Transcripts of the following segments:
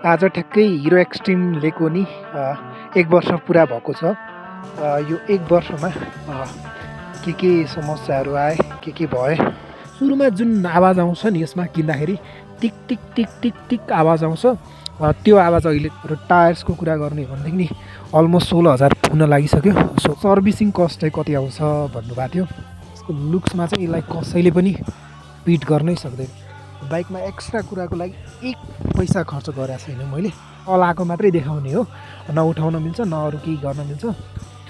आज ठ्याक्कै hero extreme लिएको नि 1 वर्ष पुरा भएको छ। यो 1 वर्षमा के समस्याहरू आए, के भए। सुरुमा जुन आवाज आउँछ नि यसमा किन्दाखेरि टिक टिक टिक टिक टिक आवाज आउँछ। त्यो आवाज अहिले टायर्सको कुरा गर्ने हो भनेदेखि नि अलमोस्ट 16,000 पुग्न लागिसक्यो। सो सर्भिसिङ कस्ट चाहिँ कति आउँछ भन्नुभएको थियो। यसको लुक्समा चाहिँ यसलाई कसैले पनि बिट गर्नै सक्दैन। बाइकमा एक्स्ट्रा कुराको लागि 1 पैसा खर्च गरेको छैन मैले। चलाएको मात्रै देखाउने हो, न उठाउन मिल्छ न अरू केही गर्न मिल्छ।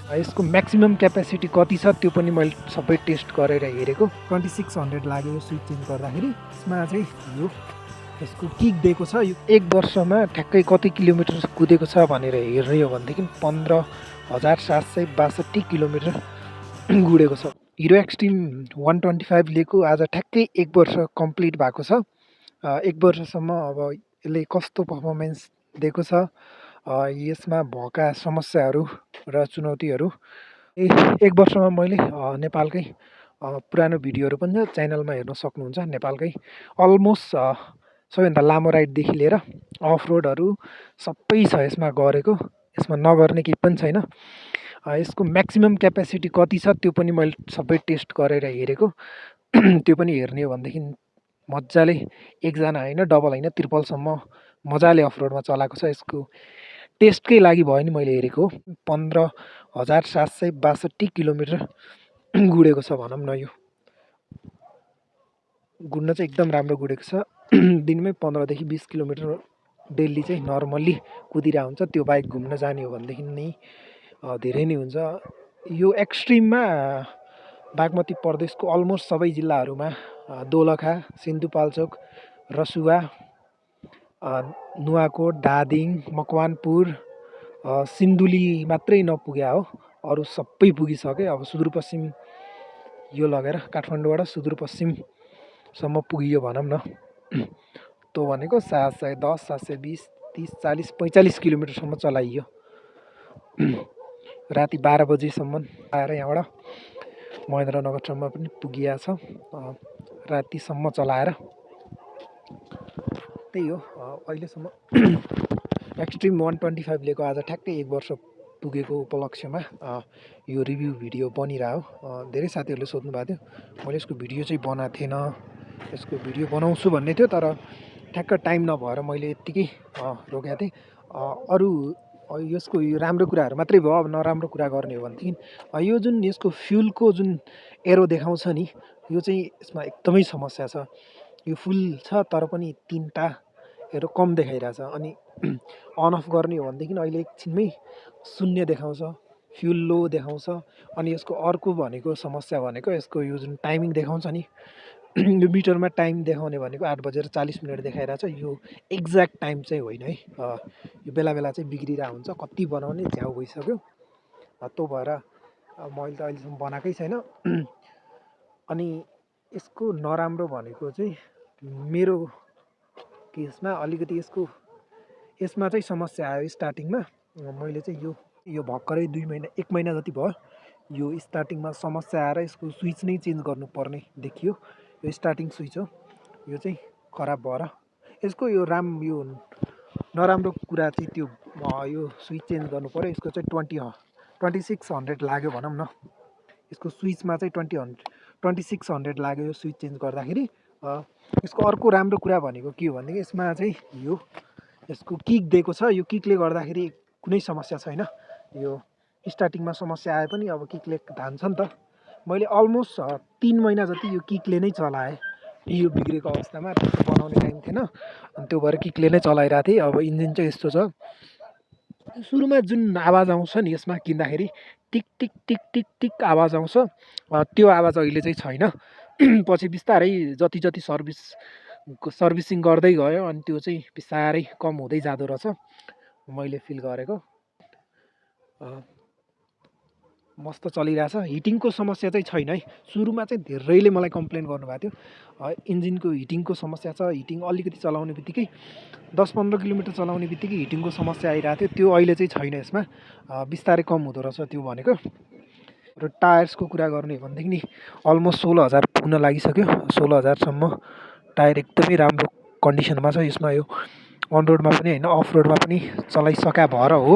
यसको म्याक्सिमम क्यापेसिटी कति छ त्यो पनि मैले सबै टेस्ट गरेर हेरेको। 2600 लाग्यो यो स्विच चेन्ज गर्दाखेरि। यसमा चाहिँ यो यसको किक दिएको छ। यो 1 वर्षमा ठ्याक्कै कति किलोमिटर कुदेको छ भनेर हेर्ने हो भनेदेखि 15,762 किलोमिटर गुडेको छ। हिरो एक्सट्रिम 125 लिएको आज ठ्याक्कै 1 वर्ष कम्प्लिट भएको छ। 1 वर्षसम्म अब यसले कस्तो पर्फर्मेन्स दिएको छ, यसमा भएका समस्याहरू र चुनौतीहरू 1 वर्षमा मैले नेपालकै पुरानो भिडियोहरू पनि छ, च्यानलमा हेर्न सक्नुहुन्छ। नेपालकै अलमोस्ट सबैभन्दा लामो राइडदेखि लिएर अफ रोडहरू सबै छ यसमा गरेको। यसमा नगर्ने केही पनि छैन। यसको म्याक्सिमम क्यापेसिटी कति छ त्यो पनि मैले सबै टेस्ट गरेर हेरेको। त्यो पनि हेर्ने हो भनेदेखि मजाले एकजना होइन, डबल होइन, ट्रिपलसम्म मजाले अफ रोडमा चलाएको छ। यसको टेस्टकै लागि भयो नि मैले हेरेको। 15,762 किलोमिटर गुडेको छ भनौँ न। यो गुड्न चाहिँ एकदम राम्रो गुडेको छ। दिनमै 15 देखि 20 किलोमिटर डेली चाहिँ नर्मल्ली कुदिरहेको हुन्छ। त्यो बाइक घुम्न जाने हो भनेदेखि नै धेरै नै हुन्छ। यो एक्सट्रिममा बागमती प्रदेशको अलमोस्ट सबै जिल्लाहरूमा दोलखा, सिन्धुपाल्चोक, रसुवा, नुवाकोट, धादिङ, मकवानपुर, सिन्धुली मात्रै नपुग्या हो, अरू सबै पुगिसके। अब सुदूरपश्चिम यो लगेर काठमाडौँबाट सुदूरपश्चिमसम्म पुगियो भनौँ न। त्यो भनेको 710, 720, 30, 40, 45 किलोमिटरसम्म चलाइयो। राति 12 बजीसम्म आएर यहाँबाट महेन्द्रनगरसम्म पनि पुगिया छ रातिसम्म चलाएर। त्यही हो अहिलेसम्म एक्सट्रिम 125 लिएको आज ठ्याक्कै 1 वर्ष पुगेको उपलक्ष्यमा यो रिभ्यू भिडियो बनिरहेको। धेरै साथीहरूले सोध्नु भएको थियो, मैले यसको भिडियो चाहिँ बनाएको थिएन, यसको भिडियो बनाउँछु भन्ने थियो, तर ठ्याक्क टाइम नभएर मैले यत्तिकै रोकेको थिएँ। अरू यसको यो राम्रो कुराहरू मात्रै भयो। अब नराम्रो कुरा गर्ने हो भनेदेखि यो जुन यसको फ्युलको जुन एरो देखाउँछ नि, यो चाहिँ यसमा एकदमै समस्या छ। यो फुल छ तर पनि 3टा एरो कम देखाइरहेछ। अनि अन अफ गर्ने हो भनेदेखि अहिले एकछिनमै 0 देखाउँछ, फ्युल लो देखाउँछ। अनि यसको अर्को भनेको समस्या भनेको यसको यो जुन टाइमिङ देखाउँछ नि, यो मिटरमा टाइम देखाउने भनेको 8:40 देखाइरहेछ। यो एक्ज्याक्ट टाइम चाहिँ होइन है। यो बेला बेला चाहिँ बिग्रिरहेको हुन्छ। कति बनाउने झ्याउ भइसक्यो। त्यो भएर मैले त अहिलेसम्म बनाएकै छैन। अनि यसको नराम्रो भनेको चाहिँ मेरो केसमा अलिकति यसमा चाहिँ समस्या आयो स्टार्टिङमा। मैले चाहिँ यो भर्खरै 1 महिना जति भयो। यो स्टार्टिङमा समस्या आएर यसको स्विच नै चेन्ज गर्नुपर्ने देखियो। यो स्टार्टिङ स्विच हो, यो चाहिँ खराब भएर यसको यो नराम्रो कुरा चाहिँ त्यो यो स्विच चेन्ज गर्नु पऱ्यो। यसको चाहिँ 2600 लाग्यो भनौँ न। यसको स्विचमा चाहिँ 2600 लाग्यो यो स्विच चेन्ज गर्दाखेरि। यसको अर्को राम्रो कुरा भनेको के हो भनेदेखि यसमा चाहिँ यसको किक दिएको छ। यो किकले गर्दाखेरि कुनै समस्या छैन। यो स्टार्टिङमा समस्या आए पनि अब किकले धान्छ नि त। मैले अलमोस्ट 3 महिना जति यो किकले नै चलाएँ। यो बिग्रेको अवस्थामा बनाउने टाइम थिएन, अनि त्यो भएर किकले नै चलाइरहेको थिएँ। अब इन्जिन चाहिँ यस्तो छ। सुरुमा जुन आवाज आउँछ नि यसमा किन्दाखेरि टिक टिक टिक टिक टिक आवाज आउँछ। त्यो आवाज अहिले चाहिँ छैन। पछि बिस्तारै जति जति सर्भिसिङ गर्दै गयो अनि त्यो चाहिँ बिस्तारै कम हुँदै जाँदो रहेछ, मैले फिल गरेको। मस्त चलिरहेछ। हिटिङको समस्या चाहिँ छैन है। सुरुमा चाहिँ धेरैले मलाई कम्प्लेन गर्नुभएको थियो इन्जिनको हिटिङको समस्या छ। हिटिङ अलिकति चलाउने बित्तिकै 10-15 किलोमिटर चलाउने बित्तिकै हिटिङको समस्या आइरहेको थियो। त्यो अहिले चाहिँ छैन। यसमा बिस्तारै कम हुँदो रहेछ त्यो भनेको। र टायर्सको कुरा गर्ने हो भनेदेखि नि अलमोस्ट 16,000 पुग्न लागिसक्यो। 16,000सम्म टायर एकदमै राम्रो कन्डिसनमा छ। यसमा यो अन रोडमा पनि होइन अफ रोडमा पनि चलाइसका भएर हो।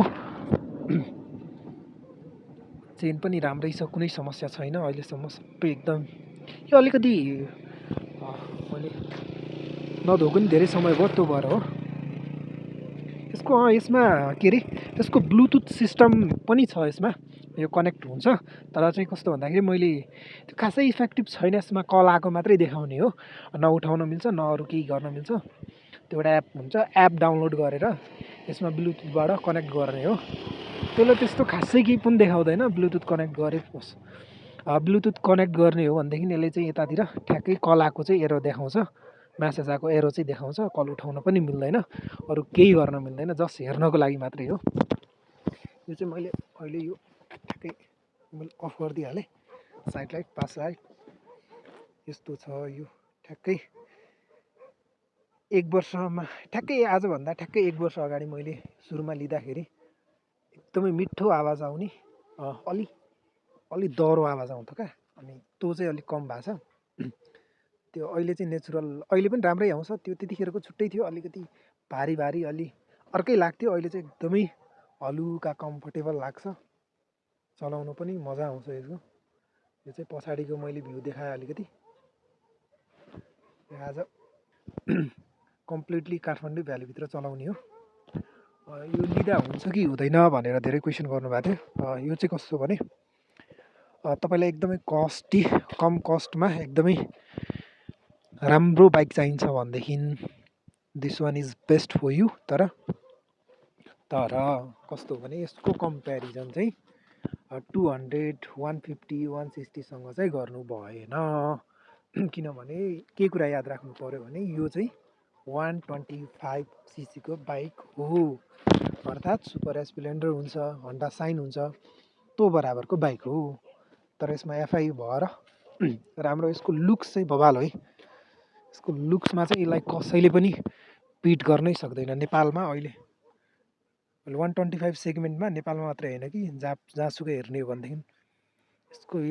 चेन पनि राम्रै छ, कुनै समस्या छैन अहिलेसम्म, सबै एकदम। यो अलिकति मैले नधोएको नि धेरै समय भयो, त्यो भएर हो। यसमा के अरे त्यसको ब्लुटुथ सिस्टम पनि छ, यसमा यो कनेक्ट हुन्छ। तर चाहिँ कस्तो भन्दाखेरि मैले त्यो खासै इफेक्टिभ छैन, यसमा कल आएको मात्रै देखाउने हो, नउठाउन मिल्छ न अरू केही गर्न मिल्छ। त्यो एउटा एप हुन्छ, एप डाउनलोड गरेर यसमा ब्लुटुथबाट कनेक्ट गर्ने हो। त्यसले त्यस्तो खासै केही पनि देखाउँदैन। ब्लुटुथ कनेक्ट गरेपछि ब्लुटुथ कनेक्ट गर्ने हो भनेदेखि यसले चाहिँ यतातिर ठ्याक्कै कल आएको चाहिँ एरो देखाउँछ, म्यासेज आएको एरो चाहिँ देखाउँछ। कल उठाउन पनि मिल्दैन, अरू केही गर्न मिल्दैन, जस्ट हेर्नको लागि मात्रै हो। यो चाहिँ मैले अहिले यो ठ्याक्कै मैले अफ गरिदिइहालेँ, साइड लाइट पास लाइट यस्तो छ। यो ठ्याक्कै 1 वर्षमा ठ्याक्कै आजभन्दा ठ्याक्कै 1 वर्ष अगाडि मैले सुरुमा लिँदाखेरि एकदमै मिठो आवाज आउने, अलि दह्रो आवाज आउँथ्यो क्या, अनि त्यो चाहिँ अलिक कम भएको छ। त्यो अहिले चाहिँ नेचुरल, अहिले पनि राम्रै आउँछ। त्यो त्यतिखेरको छुट्टै थियो, अलिकति भारी अलि अर्कै लाग्थ्यो। अहिले चाहिँ एकदमै हलुका कम्फर्टेबल लाग्छ, चलाउनु पनि मजा आउँछ यसको। यो चाहिँ पछाडिको मैले भ्यू देखाएँ अलिकति। आज कम्प्लिटली काठमाडौँ भ्यालीभित्र चलाउने हो। यो लिँदा हुन्छ कि हुँदैन भनेर धेरै क्वेसन गर्नुभएको थियो। यो चाहिँ कस्तो भने तपाईँलाई एकदमै कम कस्टमा एकदमै राम्रो बाइक चाहिन्छ भनेदेखि this one is best for you. तर कस्तो भने यसको कम्पेरिजन चाहिँ 200, 150, 160सँग चाहिँ गर्नु भएन। किनभने के कुरा याद राख्नु पर्यो भने यो चाहिँ 125cc को बाइक हो, अर्थात् सुपर स्प्लेन्डर हुन्छ, होन्डा साइन हुन्छ, त्यो बराबरको बाइक हो। तर यसमा एफआई भएर राम्रो, यसको लुक्स चाहिँ बवाल है। यसको लुक्समा चाहिँ यसलाई कसैले पनि बिट गर्नै सक्दैन नेपालमा। अहिले 125 सेगमेन्टमा नेपालमा मात्रै होइन कि जहाँसुकै हेर्ने हो भनेदेखि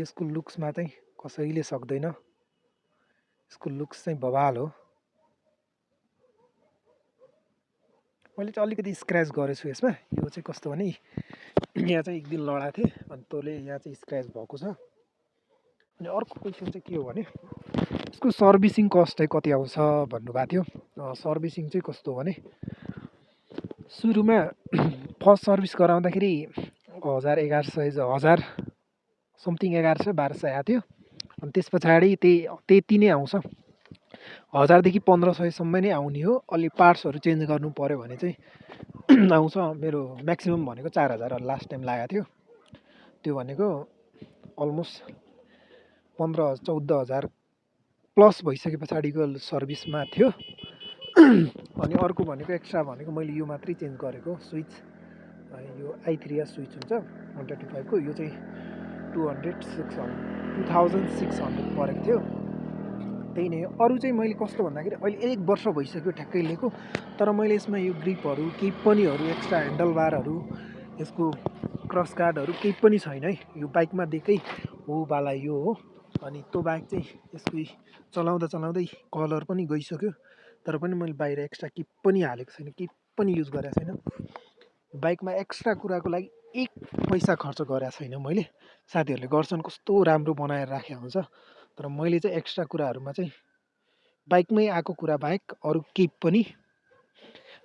यसको लुक्समा चाहिँ कसैले सक्दैन। यसको लुक्स चाहिँ बवाल हो। मैले चाहिँ अलिकति स्क्रैच गरेछु यसमा। यो चाहिँ कस्तो भने यहाँ चाहिँ एक दिन लडाएको थिएँ, अनि तँले यहाँ चाहिँ स्क्रैच भएको छ। अनि अर्को क्वेसन चाहिँ के हो भने यसको सर्भिसिङ कस्ट चाहिँ कति आउँछ भन्नुभएको थियो। सर्भिसिङ चाहिँ कस्तो भने सुरुमा फर्स्ट सर्भिस गराउँदाखेरि 1000 समथिङ 1100-1200 आएको थियो। अनि त्यस पछाडि त्यति नै आउँछ, 1000 देखि 1500सम्म नै आउने हो। अलि पार्ट्सहरू चेन्ज गर्नु पऱ्यो भने चाहिँ आउँछ। मेरो म्याक्सिमम् भनेको 4000 लास्ट टाइम लागेको थियो। त्यो भनेको अलमोस्ट 15-14 हजार प्लस भइसके पछाडिको सर्भिसमा थियो। अनि अर्को भनेको एक्स्ट्रा भनेको मैले यो मात्रै चेन्ज गरेको स्विच, यो i3s स्विच हुन्छ 135 को, यो चाहिँ 2600 परेको थियो। त्यही नै हो। अरू चाहिँ मैले कस्तो भन्दाखेरि अहिले 1 वर्ष भइसक्यो ठ्याक्कै लिएको, तर मैले यसमा यो ग्रिपहरू केही पनिहरू एक्स्ट्रा ह्यान्डल बारहरू यसको क्रस गार्डहरू केही पनि छैन है। यो बाइकमा दिएकै हो बाला यो हो। अनि त्यो बाइक चाहिँ यसको चलाउँदै कलर पनि गइसक्यो, तर पनि मैले बाहिर एक्स्ट्रा केही पनि हालेको छैन, केही पनि युज गरेको छैन। बाइकमा एक्स्ट्रा कुराको लागि 1 पैसा खर्च गरेको छैन मैले। साथीहरूले गर्छन्, कस्तो राम्रो बनाएर राखेको हुन्छ, तर मैले चाहिँ एक्स्ट्रा कुराहरूमा चाहिँ बाइकमै आएको कुरा बाहेक अरू केही पनि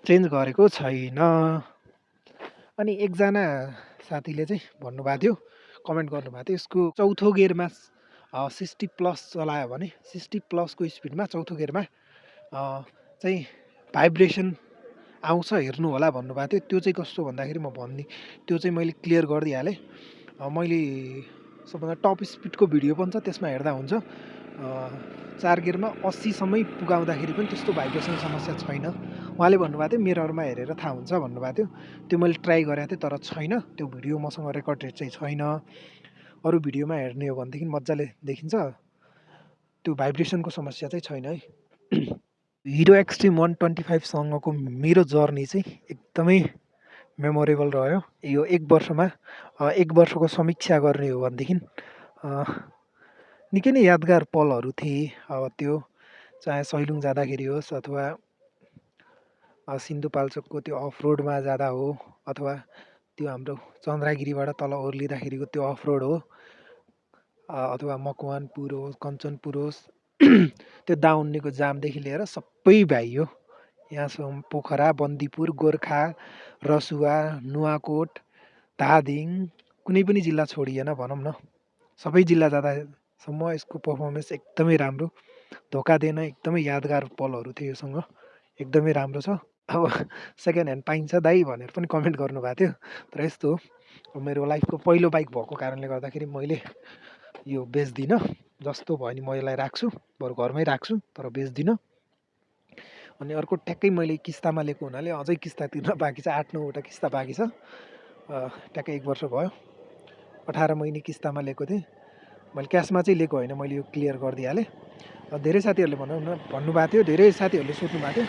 चेन्ज गरेको छैन। अनि एकजना साथीले चाहिँ भन्नुभएको थियो, कमेन्ट गर्नुभएको थियो, यसको चौथो गियरमा 60+ चलायो भने 60+ को स्पिडमा चौथो गियरमा चाहिँ भाइब्रेसन आउँछ हेर्नु होला भन्नुभएको थियो। त्यो चाहिँ कस्तो भन्दाखेरि त्यो चाहिँ मैले क्लियर गरिदिइहालेँ। मैले सबभन्दा टप स्पिडको भिडियो पनि छ, त्यसमा हेर्दा हुन्छ। 4 गियरमा 80सम्मै पुगाउँदाखेरि पनि त्यस्तो भाइब्रेसन समस्या छैन। उहाँले भन्नुभएको थियो मिररमा हेरेर थाहा हुन्छ भन्नुभएको थियो। त्यो मैले ट्राई गरेको थिएँ, तर छैन, त्यो भिडियो मसँग रेकर्डेड चाहिँ छैन। अरू भिडियोमा हेर्ने हो भनेदेखि मजाले देखिन्छ, त्यो भाइब्रेसनको समस्या चाहिँ छैन है। हिरो एक्सट्रिम 125सँगको मेरो जर्नी चाहिँ एकदमै मेमोरेबल रह्यो। यो 1 वर्षमा 1 वर्षको समीक्षा गर्ने हो भनेदेखि निकै नै यादगार पलहरू थिए। अब त्यो चाहे सैलुङ जाँदाखेरि होस् अथवा सिन्धुपाल्चोकको त्यो अफ रोडमा जाँदा हो अथवा त्यो हाम्रो चन्द्रगिरीबाट तल ओर्लिँदाखेरिको त्यो अफ रोड हो अथवा मकवानपुर होस् कञ्चनपुर होस् त्यो दाउन्नेको जामदेखि लिएर सबै भ्याइयो। यहाँसम्म पोखरा बन्दीपुर गोर्खा रसुवा नुवाकोट धादिङ कुनै पनि जिल्ला छोडिएन भनौँ न। सबै जिल्ला जाँदासम्म यसको पर्फर्मेन्स एकदमै राम्रो, धोका दिएन, एकदमै यादगार पलहरू थियो योसँग, एकदमै राम्रो छ। अब सेकेन्ड ह्यान्ड पाइन्छ दाइ भनेर पनि कमेन्ट गर्नुभएको थियो। तर यस्तो हो, मेरो लाइफको पहिलो बाइक भएको कारणले गर्दाखेरि मैले यो बेच्दिनँ। जस्तो भयो नि म यसलाई राख्छु, बरु घरमै राख्छु, तर बेच्दिनँ। अनि अर्को ट्याक्कै मैले किस्तामा लिएको हुनाले अझै किस्ता तिर्न बाँकी छ, 8-9वटा किस्ता बाँकी छ। ट्याक्कै 1 वर्ष भयो, 18 महिने किस्तामा लिएको थिएँ। मैले क्यासमा चाहिँ लिएको होइन, मैले यो क्लियर गरिदिइहालेँ। धेरै साथीहरूले भन्नुभएको थियो, धेरै साथीहरूले सोध्नुभएको थियो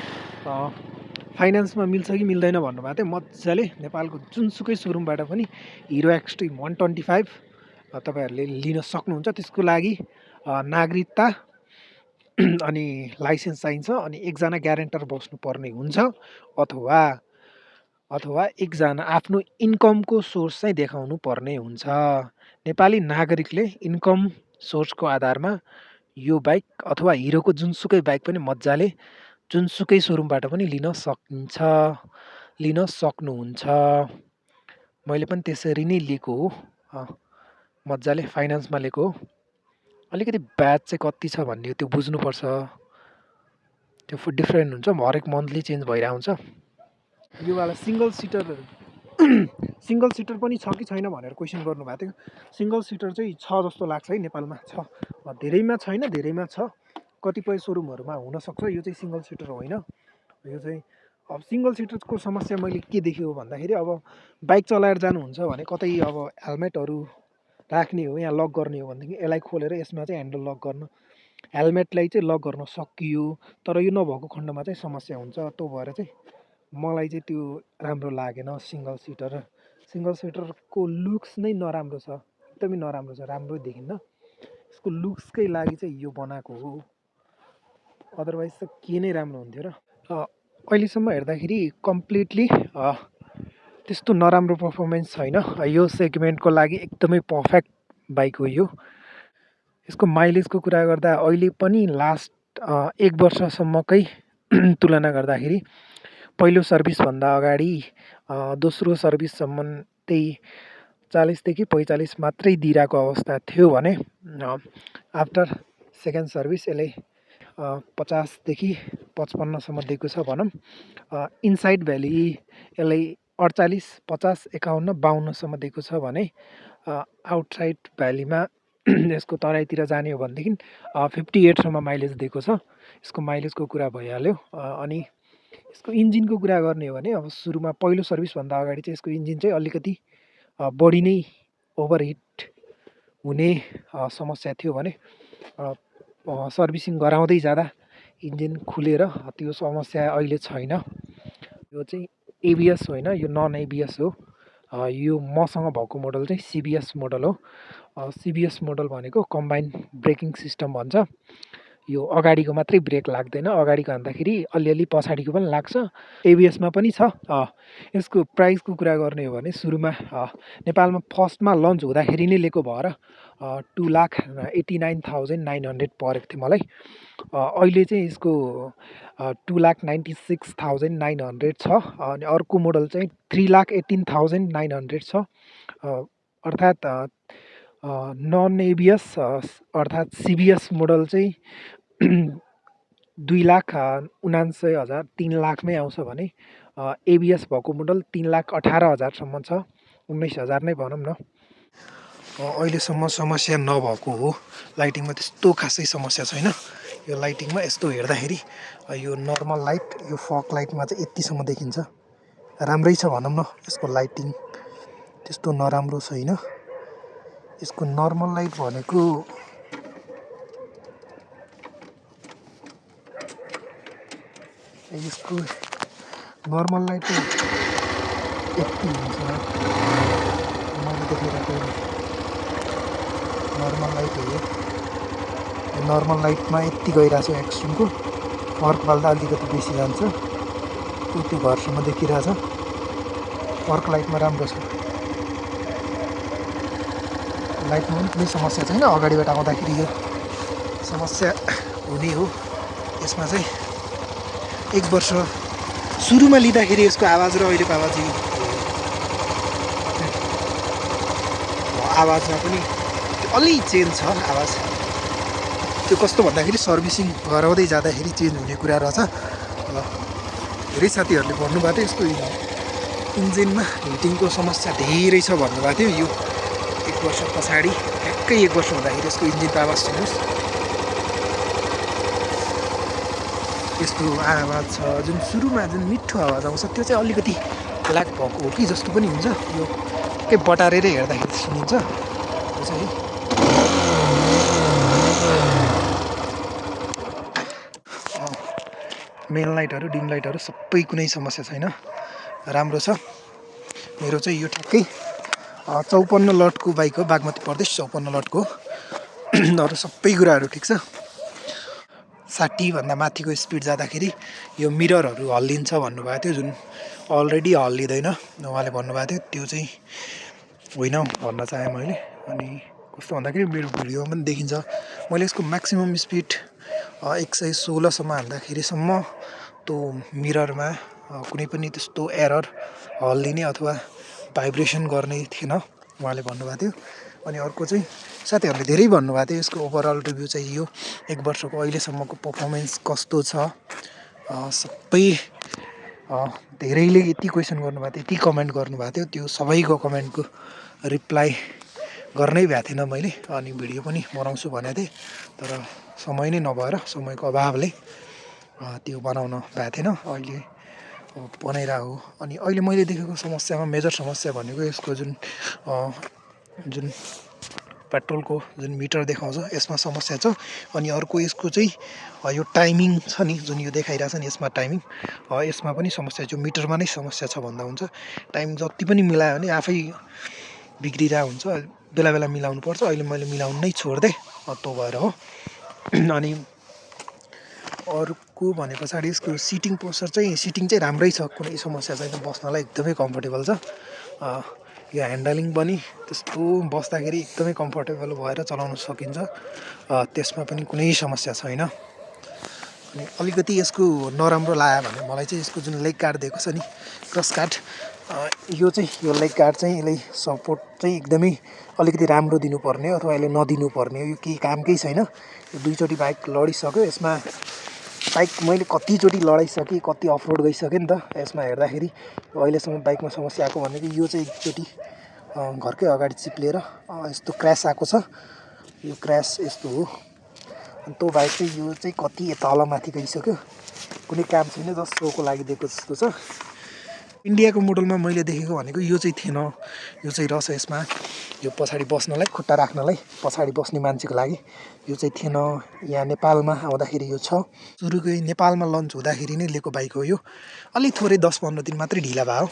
फाइनेन्समा मिल्छ कि मिल्दैन भन्नुभएको थियो। मजाले नेपालको जुनसुकै सोरुमबाट पनि हिरो एक्सट्रिम 125 तपाईँहरूले लिन सक्नुहुन्छ। त्यसको लागि नागरिकता अनि लाइसेन्स चाहिन्छ, अनि एकजना ग्यारेन्टर बस्नुपर्ने हुन्छ, अथवा एकजना आफ्नो इन्कमको सोर्स चाहिँ देखाउनु पर्ने हुन्छ। नेपाली नागरिकले इन्कम सोर्सको आधारमा यो बाइक अथवा हिरोको जुनसुकै बाइक पनि मजाले जुनसुकै सोरुमबाट पनि लिन सकिन्छ, लिन सक्नुहुन्छ। मैले पनि त्यसरी नै लिएको हो, मजाले फाइनेन्समा लिएको हो। अलिकति ब्याज चाहिँ कति छ भन्ने त्यो बुझ्नुपर्छ, त्यो डिफ्रेन्ट हुन्छ, हरेक मन्थली चेन्ज भइरहेको हुन्छ। योवाला सिङ्गल सिटर पनि छ कि छैन भनेर क्वेसन गर्नुभएको थियो। सिङ्गल सिटर चाहिँ छ जस्तो लाग्छ है, नेपालमा छ, धेरैमा छैन, धेरैमा छ, कतिपय सोरुमहरूमा हुनसक्छ। यो चाहिँ सिङ्गल सिटर होइन। यो चाहिँ अब सिङ्गल सिटरको समस्या मैले के देखेँ भन्दाखेरि, अब बाइक चलाएर जानुहुन्छ भने कतै अब हेलमेटहरू राख्ने हो, यहाँ लक गर्ने हो भनेदेखि यसलाई खोलेर यसमा चाहिँ ह्यान्डल लक गर्न, हेलमेटलाई चाहिँ लक गर्न सकियो। तर यो नभएको खण्डमा चाहिँ समस्या हुन्छ। त्यो भएर चाहिँ मलाई चाहिँ त्यो राम्रो लागेन सिङ्गल सिटर। सिङ्गल सिटरको लुक्स नै नराम्रो छ, एकदमै नराम्रो छ, राम्रो देखिन्न। यसको लुक्सकै लागि चाहिँ यो बनाएको हो, अदरवाइज त के नै राम्रो हुन्थ्यो र। अहिलेसम्म हेर्दाखेरि कम्प्लिटली त्यस्तो नराम्रो पर्फर्मेन्स छैन। यो सेगमेन्टको लागि एकदमै पर्फेक्ट बाइक हो यो। यसको माइलेजको कुरा गर्दा अहिले पनि लास्ट 1 वर्षसम्मकै तुलना गर्दाखेरि पहिलो सर्भिसभन्दा अगाडि दोस्रो सर्भिससम्म त्यही 40देखि 45 मात्रै दिइरहेको अवस्था थियो भने आफ्टर सेकेन्ड सर्भिस यसले 50देखि 55सम्म दिएको छ भनौँ। इनसाइड भ्याली यसलाई 48, 50, 51, 52सम्म दिएको छ भने आउटसाइड भ्यालीमा यसको तराईतिर जाने हो भनेदेखि 58सम्म माइलेज दिएको छ। यसको माइलेजको कुरा भइहाल्यो। अनि यसको इन्जिनको कुरा गर्ने हो भने अब सुरुमा पहिलो सर्भिसभन्दा अगाडि चाहिँ यसको इन्जिन चाहिँ अलिकति बढी नै ओभरहिट हुने समस्या थियो भने सर्भिसिङ गराउँदै जाँदा इन्जिन खुलेर त्यो समस्या अहिले छैन। यो चाहिँ एबिएस होइन, यो नन एबिएस हो। यो मसँग भएको मोडल चाहिँ सिबिएस मोडल हो। सिबिएस मोडल भनेको कम्बाइन्ड ब्रेकिङ सिस्टम भन्छ। यो अगाडिको मात्रै ब्रेक लाग्दैन, अगाडिको हान्दाखेरि अलिअलि पछाडिको पनि लाग्छ। एबिएसमा पनि छ। यसको प्राइसको कुरा गर्ने हो भने सुरुमा नेपालमा फर्स्टमा लन्च हुँदाखेरि नै लिएको भएर 2,89,900 परेको थियो मलाई। अहिले चाहिँ यसको 2,96,900 छ। अनि अर्को मोडल चाहिँ 3,18,900 छ। अर्थात् नन एबिएस अर्थात् सिबिएस मोडल चाहिँ 2,49,000 3 लाखमै आउँछ भने एबिएस भएको मोडल 3,18,000सम्म छ, 19,000 नै भनौँ न। अहिलेसम्म समस्या नभएको हो। लाइटिङमा त्यस्तो खासै समस्या छैन। यो लाइटिङमा यस्तो हेर्दाखेरि यो नर्मल लाइट, यो फक लाइटमा चाहिँ यतिसम्म देखिन्छ, राम्रै छ भनौँ न। यसको लाइटिङ त्यस्तो नराम्रो छैन। यसको नर्मल लाइट भनेको यसको नर्मल लाइट यति हुन्छ, मैले देखेको नर्मल लाइट हो। नर्मल लाइटमा यति गइरहेको छ एक्सट्रिमको, फर्क बाल्दा अलिकति बेसी जान्छ। यसको त्यो घरसम्म देखिरहेछ अर्को लाइटमा राम्रो छ लाइटमा पनि कुनै समस्या छैन अगाडिबाट आउँदाखेरि यो समस्या हुने हो यसमा चाहिँ 1 वर्ष सुरुमा लिँदाखेरि यसको आवाज र अहिलेको आवाजमा पनि अलि चेन्ज छ आवाज त्यो कस्तो भन्दाखेरि सर्भिसिङ गराउँदै जाँदाखेरि चेन्ज हुने कुरा रहेछ धेरै साथीहरूले भन्नुभएको थियो यसको इन्जिनमा हिटिङको समस्या धेरै छ भन्नुभएको थियो यो 1 वर्ष पछाडि ठ्याक्कै 1 वर्ष हुँदाखेरि यसको इन्जिनको आवाज सुन्नुहोस् यस्तो आवाज छ जुन सुरुमा जुन मिठो आवाज आउँछ त्यो चाहिँ अलिकति ल्याक भएको हो कि जस्तो पनि हुन्छ यो ठ्याक्कै बटारेर हेर्दाखेरि सुनिन्छ त्यो चाहिँ मेन लाइटहरू डिम लाइटहरू सबै कुनै समस्या छैन राम्रो छ मेरो चाहिँ यो ठ्याक्कै 54 लटको बाइक हो बागमती प्रदेश 54 लटको अरू सबै कुराहरू ठिक छ 60 भन्दा माथिको स्पिड जाँदाखेरि यो मिररहरू हल्लिन्छ भन्नुभएको थियो जुन अलरेडी हल्लिँदैन उहाँले भन्नुभएको थियो त्यो चाहिँ होइन भन्न चाहेँ मैले अनि कस्तो भन्दाखेरि मेरो भिडियोमा पनि देखिन्छ मैले यसको म्याक्सिमम स्पिड 116 सम्म हान्दाखेरिसम्म त्यो मिररमा कुनै पनि त्यस्तो एरर हल्लिने अथवा भाइब्रेसन गर्ने थिएन उहाँले भन्नुभएको थियो अनि अर्को चाहिँ साथीहरूले धेरै भन्नुभएको थियो यसको ओभरअल रिभ्यू चाहिँ यो 1 वर्षको अहिलेसम्मको पर्फर्मेन्स कस्तो छ सबै धेरैले यति क्वेसन गर्नुभएको थियो यति कमेन्ट गर्नुभएको थियो त्यो सबैको कमेन्टको रिप्लाई गर्नै भएको थिएन मैले अनि भिडियो पनि बनाउँछु भनेको थिएँ तर समय नै नभएर समयको अभावले त्यो बनाउन भएको थिएन अहिले बनाइरहेको हो अनि अहिले मैले देखेको समस्यामा मेजर समस्या भनेको यसको जुन पेट्रोलको जुन मिटर देखाउँछ यसमा समस्या छ अनि अर्को यसको चाहिँ यो टाइमिङ छ नि जुन यो देखाइरहेछ नि यसमा टाइमिङ यसमा पनि समस्या छ मिटरमा नै समस्या छ भन्दा हुन्छ टाइम जति पनि मिलायो भने आफै बिग्रिरहेको हुन्छ बेला बेला मिलाउनु पर्छ अहिले मैले मिलाउनु नै छोड्दै त्यो भएर हो अनि अर्को भने पछाडि यसको सिटिङ पोस्चर चाहिँ राम्रै छ कुनै समस्या छैन बस्नलाई एकदमै कम्फर्टेबल छ यो ह्यान्डलिङ पनि त्यस्तो बस्दाखेरि एकदमै कम्फर्टेबल भएर चलाउन सकिन्छ त्यसमा पनि कुनै समस्या छैन अनि अलिकति यसको नराम्रो लाग्यो भने मलाई चाहिँ यसको जुन लेग गार्ड दिएको छ नि क्रस गार्ड यो लेग गार्ड चाहिँ यसले सपोर्ट चाहिँ एकदमै अलिकति राम्रो दिनुपर्ने अथवा यसले नदिनुपर्ने यो केही कामकै छैन यो 2 चोटि बाइक लडिसक्यो यसमा बाइक मैले कतिचोटि लडाइसकेँ कति अफरोड गइसकेँ नि त यसमा हेर्दाखेरि अहिलेसम्म बाइकमा समस्या आएको भनेको यो चाहिँ एकचोटि घरकै अगाडि चिप्लेर यस्तो क्र्यास आएको छ यो क्र्यास यस्तो हो अनि त्यो बाइक चाहिँ यो चाहिँ कति तलमाथि गइसक्यो कुनै काम छैन जस्ट सोको लागि दिएको जस्तो छ इन्डियाको मोडलमा मैले देखेको भनेको यो चाहिँ थिएन यो चाहिँ रहेछ यसमा यो पछाडि बस्नलाई खुट्टा राख्नलाई पछाडि बस्ने मान्छेको लागि यो चाहिँ थिएन यहाँ नेपालमा आउँदाखेरि यो छ सुरुकै नेपालमा लन्च हुँदाखेरि नै लिएको बाइक हो यो अलि थोरै 10-15 दिन मात्रै ढिला भयो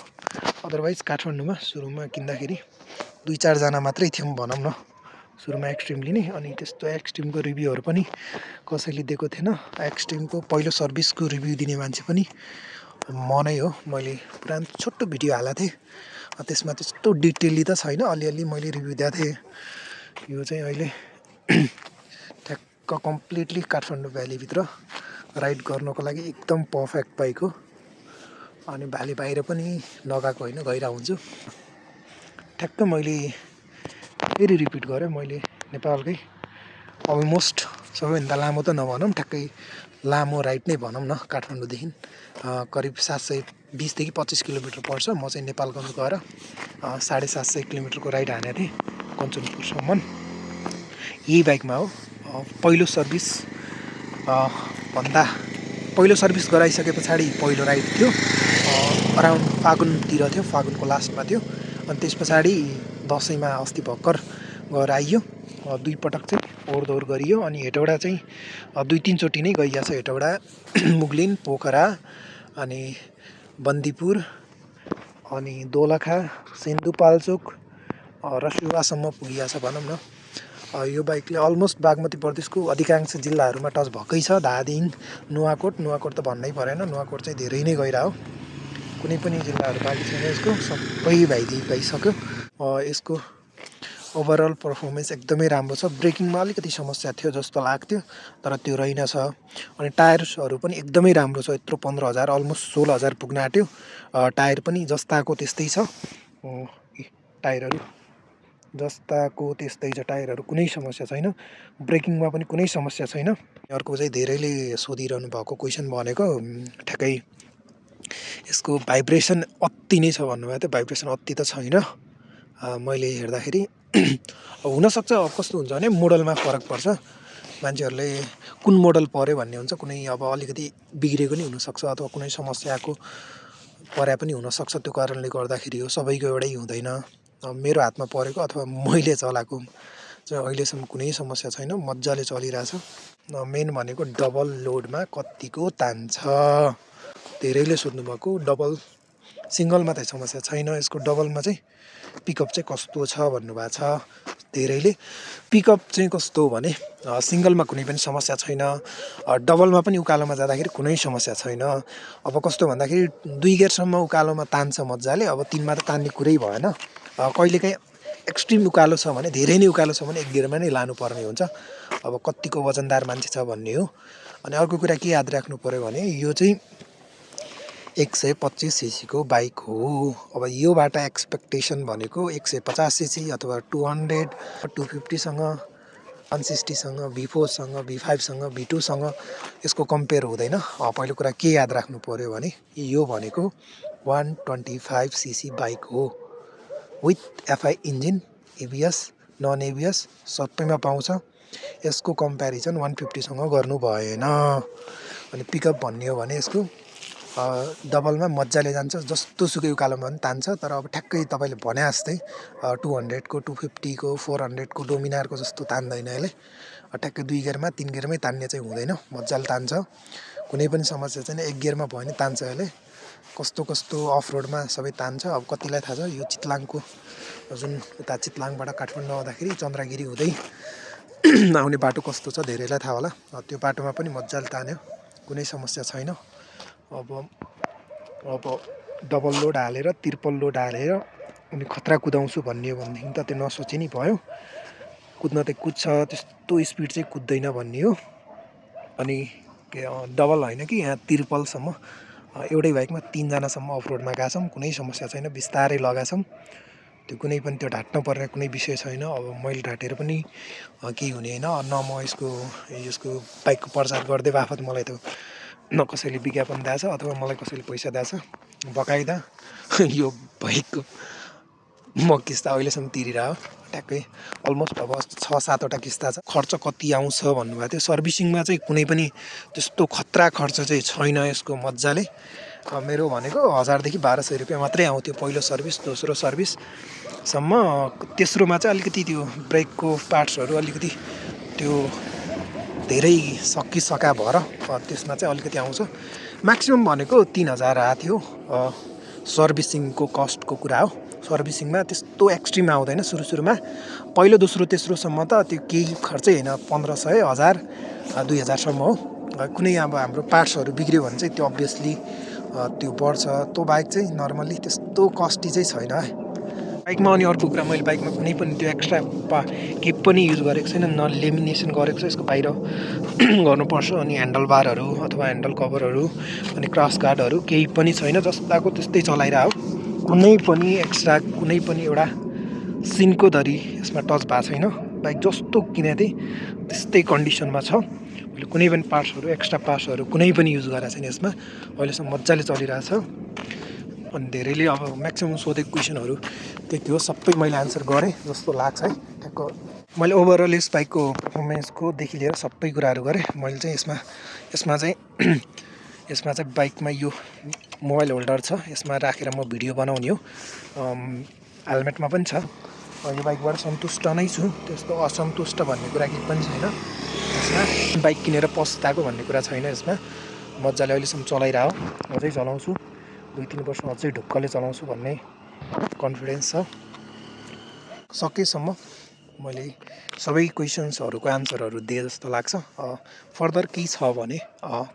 अदरवाइज काठमाडौँमा सुरुमा किन्दाखेरि 2-4 जना मात्रै थियौँ भनौँ न सुरुमा एक्सट्रिम लिने अनि त्यस्तो एक्सट्रिमको रिभ्यूहरू पनि कसैले दिएको थिएन एक्सट्रिमको पहिलो सर्भिसको रिभ्यू दिने मान्छे पनि म नै हो मैले पुरानो छोटो भिडियो हालेको थिएँ त्यसमा त्यस्तो डिटेली त छैन अलिअलि मैले रिभ्यू दिएको थिएँ यो चाहिँ अहिले ठ्याक्क कम्प्लिटली काठमाडौँ भ्यालीभित्र राइड गर्नको लागि एकदम पर्फेक्ट बाइक हो अनि भ्याली बाहिर पनि नगएको होइन गइरहेको हुन्छु ठ्याक्क मैले फेरि रिपिट गरेँ मैले नेपालकै अलमोस्ट सबैभन्दा लामो त नभनौँ ठ्याक्कै लामो राइड नै भनौँ न काठमाडौँदेखि करिब 720 देखि 25 किलोमिटर पर्छ म चाहिँ नेपालगञ्ज गएर 750 किलोमिटरको राइड हानेको थिएँ कञ्चनपुरसम्म यही बाइकमा हो पहिलो सर्भिस सर्भिस गराइसके पछाडि पहिलो राइड थियो अराउन्ड फागुनतिर थियो फागुनको लास्टमा थियो अनि त्यस पछाडि दसैँमा अस्ति भर्खर गएर आइयो 2 पटक चाहिँ ओहोरदोहोर गरियो अनि हेटौडा चाहिँ 2-3 चोटि नै गइएको छ हेटौडा मुगलिन पोखरा अनि बन्दीपुर अनि दोलखा सिन्धुपाल्चोक रसुवासम्म पुगिएको छ भनौँ न यो बाइकले अलमोस्ट बागमती प्रदेशको अधिकांश जिल्लाहरूमा टच भएकै छ धादिङ नुवाकोट त भन्नै परेन नुवाकोट चाहिँ धेरै नै गइरह्यो कुनै पनि जिल्लाहरू बाँकी छैन यसको, सबै भइसक्यो। यसको ओभरअल पर्फर्मेन्स एकदमै राम्रो छ। ब्रेकिङमा अलिकति समस्या थियो जस्तो लाग्थ्यो, तर त्यो रहेनछ। अनि टायर्सहरू पनि एकदमै राम्रो छ। यत्रो 15,000 अलमोस्ट 16,000 पुग्न आँट्यो। टायर पनि जस्ताको त्यस्तै छ। टायरहरू जस्ताको त्यस्तै छ। टायरहरू कुनै समस्या छैन। ब्रेकिङमा पनि कुनै समस्या छैन। अर्को चाहिँ धेरैले सोधिरहनु भएको क्वेसन भनेको ठ्याक्कै यसको भाइब्रेसन अति नै छ भन्नुभएको थियो। भाइब्रेसन अति त छैन मैले हेर्दाखेरि। हुनसक्छ अब कस्तो हुन्छ भने मोडलमा फरक पर्छ। मान्छेहरूले कुन मोडल पऱ्यो भन्ने हुन्छ। कुनै अब अलिकति बिग्रेको नि हुनसक्छ अथवा कुनै समस्याको पर्या पनि हुनसक्छ। त्यो कारणले गर्दाखेरि हो, सबैको एउटै हुँदैन। मेरो हातमा परेको अथवा मैले चलाएको चाहिँ अहिलेसम्म कुनै समस्या छैन, मजाले चलिरहेछ। मेन भनेको डबल लोडमा कतिको तान्छ। धेरैले सोध्नुभएको डबल, सिङ्गलमा त समस्या छैन। यसको डबलमा चाहिँ पिकअप चाहिँ कस्तो छ भन्नुभएको छ धेरैले। पिकअप चाहिँ कस्तो हो भने सिङ्गलमा कुनै पनि समस्या छैन, डबलमा पनि उकालोमा जाँदाखेरि कुनै समस्या छैन। अब कस्तो भन्दाखेरि 2 गियरसम्म उकालोमा तान्छ मजाले। अब 3मा त तान्ने कुरै भएन। कहिलेकाहीँ एक्सट्रिम उकालो छ भने, धेरै नै उकालो छ भने 1 गियरमा नै लानुपर्ने हुन्छ। अब कतिको वजनदार मान्छे छ भन्ने हो। अनि अर्को कुरा के याद राख्नु पऱ्यो भने यो चाहिँ 125 सीसीको बाइक हो। अब योबाट एक्सपेक्टेसन भनेको 150 सीसी अथवा 200, 250सँग, 160सँग, V4सँग, V5सँग, V2सँग यसको कम्पेयर हुँदैन। पहिलो कुरा के याद राख्नु पऱ्यो भने यो भनेको 125 सीसी बाइक हो। With FI engine, ABS, non ABS सबैमा पाउँछ। यसको कम्पेरिजन 150सँग गर्नु भएन। अनि पिकअप भन्ने हो भने यसको डबलमा मजाले जान्छ, जस्तो सुकै उकालोमा पनि तान्छ। तर अब ठ्याक्कै तपाईँले भने जस्तै 200को, 250को, 400को डोमिनारको जस्तो तान्दैन यसले। ठ्याक्कै 2 गियरमा, 3 गियरमै तान्ने चाहिँ हुँदैन, मजाले तान्छ। कुनै पनि समस्या छैन। 1 गियरमा भयो भने तान्छ यसले। कस्तो कस्तो अफ रोडमा सबै तान्छ। अब कतिलाई थाहा छ, यो चितलाङको जुन यता चितलाङबाट काठमाडौँ आउँदाखेरि चन्द्रगिरी हुँदै आउने बाटो कस्तो छ धेरैलाई थाहा होला। त्यो बाटोमा पनि मजाले तान्यो, कुनै समस्या छैन। अब डबल लोड हालेर, ट्रिपल लोड हालेर अनि खतरा कुदाउँछु भन्ने हो भनेदेखि त त्यो नसोचे नि भयो। कुद्न त कुद्छ, त्यस्तो स्पिड चाहिँ कुद्दैन भन्ने हो। अनि डबल होइन कि यहाँ ट्रिपलसम्म एउटै बाइकमा 3 जनासम्म अफ रोडमा गएको छौँ, कुनै समस्या छैन। बिस्तारै लगाएको छौँ, त्यो कुनै पनि त्यो ढाँट्न पर्ने कुनै विषय छैन। अब मैले ढाँटेर पनि केही हुने होइन। न म यसको बाइकको प्रचार गर्दै बाफत मलाई त न कसैले विज्ञापन दिएछ अथवा मलाई कसैले पैसा दिएछ। बकाइदा यो बाइकको म किस्ता अहिलेसम्म तिरिरहेको ट्याक्कै अलमोस्ट अब 6-7वटा किस्ता छ। खर्च कति आउँछ भन्नुभएको थियो। सर्भिसिङमा चाहिँ कुनै पनि त्यस्तो खतरा खर्च चाहिँ छैन यसको। मजाले मेरो भनेको 1000देखि 1200 रुपियाँ मात्रै आउँथ्यो पहिलो सर्भिस, दोस्रो सर्भिससम्म। तेस्रोमा चाहिँ अलिकति त्यो ब्रेकको पार्ट्सहरू अलिकति त्यो धेरै सकिसका भएर त्यसमा चाहिँ अलिकति आउँछ। म्याक्सिमम् भनेको 3000 आएको थियो। सर्भिसिङको कस्टको कुरा हो। सर्भिसिङमा त्यस्तो एक्सट्रिम आउँदैन सुरुमा। पहिलो, दोस्रो, तेस्रोसम्म त त्यो केही खर्चै होइन, 1500, 1000, 2000सम्म हो। कुनै अब हाम्रो पार्ट्सहरू बिग्रियो भने चाहिँ त्यो अभियसली त्यो बढ्छ। त्यो बाइक चाहिँ नर्मल्ली त्यस्तो कस्टी चाहिँ छैन है बाइकमा। अनि अर्को कुरा, मैले बाइकमा कुनै पनि त्यो एक्स्ट्रा केही पनि युज गरेको छैन, न लेमिनेसन गरेको छ। यसको बाहिर गर्नुपर्छ। अनि ह्यान्डल बारहरू अथवा ह्यान्डल कभरहरू अनि क्रस गार्डहरू केही पनि छैन, जस्ताको त्यस्तै चलाइरहेको। कुनै पनि एक्स्ट्रा कुनै पनि एउटा सिनको धरी यसमा टच भएको छैन। बाइक जस्तो किनेको थिएँ त्यस्तै कन्डिसनमा छ। मैले कुनै पनि पार्ट्सहरू, एक्स्ट्रा पार्ट्सहरू कुनै पनि युज गरेको छैन यसमा। अहिलेसम्म मजाले चलिरहेछ। अनि धेरैले अब म्याक्सिमम् सोधेको क्वेसनहरू त्यति हो, सबै मैले आन्सर गरेँ जस्तो लाग्छ है। ठ्याक्क मैले ओभरअल यस बाइकको पर्फर्मेन्सकोदेखि लिएर सबै कुराहरू गरेँ। मैले चाहिँ यसमा चाहिँ बाइकमा यो मोबाइल होल्डर छ, यसमा राखेर म भिडियो बनाउने हो। हेलमेटमा पनि छ। यो बाइकबाट सन्तुष्ट नै छु, त्यस्तो असन्तुष्ट भन्ने कुरा केही पनि छैन यसमा। बाइक किनेर पस्ताएको भन्ने कुरा छैन यसमा। मजाले अहिलेसम्म चलाइरहेको, अझै चलाउँछु, 2-3 वर्ष अझै ढुक्कले चलाउँछु भन्ने कन्फिडेन्स छ। सकेसम्म मैले सबै क्वेसन्सहरूको आन्सरहरू दिएँ जस्तो लाग्छ। फर्दर केही छ भने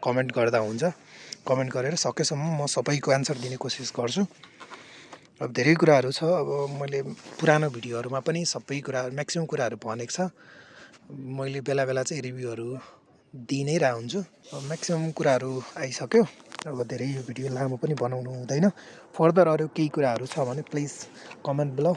कमेन्ट गर्दा हुन्छ। कमेन्ट गरेर सकेसम्म म सबैको एन्सर दिने कोसिस गर्छु। अब धेरै कुराहरू छ, अब मैले पुरानो भिडियोहरूमा पनि सबै कुराहरू म्याक्सिमम् कुराहरू भनेको छ। मैले बेला बेला चाहिँ रिभ्यूहरू दिइ नै रहेको हुन्छु। म्याक्सिमम् कुराहरू आइसक्यो। अब धेरै यो भिडियो लामो पनि बनाउनु हुँदैन। फर्दर अरू केही कुराहरू छ भने प्लिज कमेन्ट बिलो।